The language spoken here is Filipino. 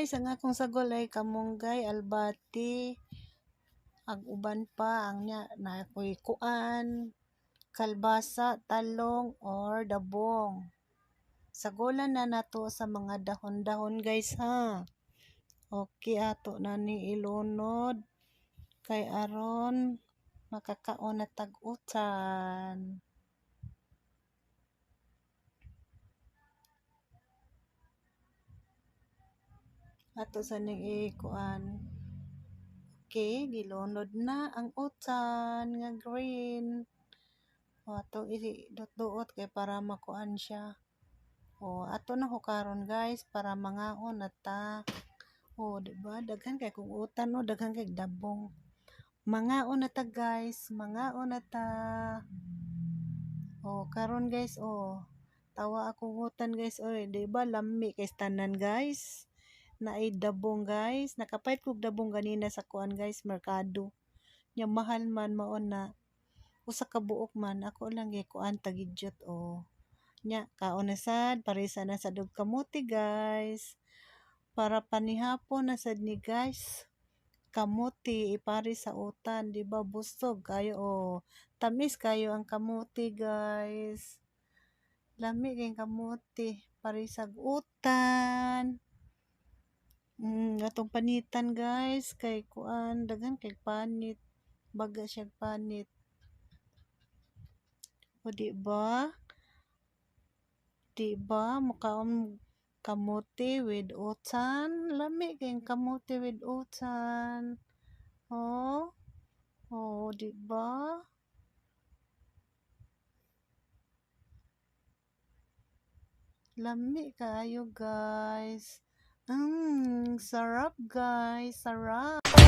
guys, ang akong sagol ay kamunggay, albati, ag uban pa ang nya na ako'y kuan, kalbasa, talong or dabong. Sagulan na nato sa mga dahon-dahon guys ha. Okay, ato na ni ilunod kay aron makakaon na tag-utan. Ato sa ning ikuan. Okay, gilunod na ang utan nga green. O ato idot-duot kay para makuan siya. O ato na hukaron guys para mangaon na ta. O diba daghan kay kung utan no, daghan kay dabong. Mangaon na ta guys, mangaon na ta. O karon guys tawa akong utan guys oy, diba lami kay tanan guys. Naay dabong guys, nakapait kog dabong ganina sa kuan guys, merkado. Nya mahal man mao na. Usa ka buok man ako lang kuan tagidyot nya kaon na sad parisa na sa dog kamuti guys, para panihapon na sad ni guys kamuti ipari sa utan, di ba busog kayo tamis kayo ang kamuti guys, lami kay kamuti parisag utan. Atong panitan guys kay kuan daghan kay panit, baga siya panit. O di ba? Diba mukaon kamuti with utan, lami kay kamuti with utan. Diba? Lami kayo guys. Sarap guys, sarap.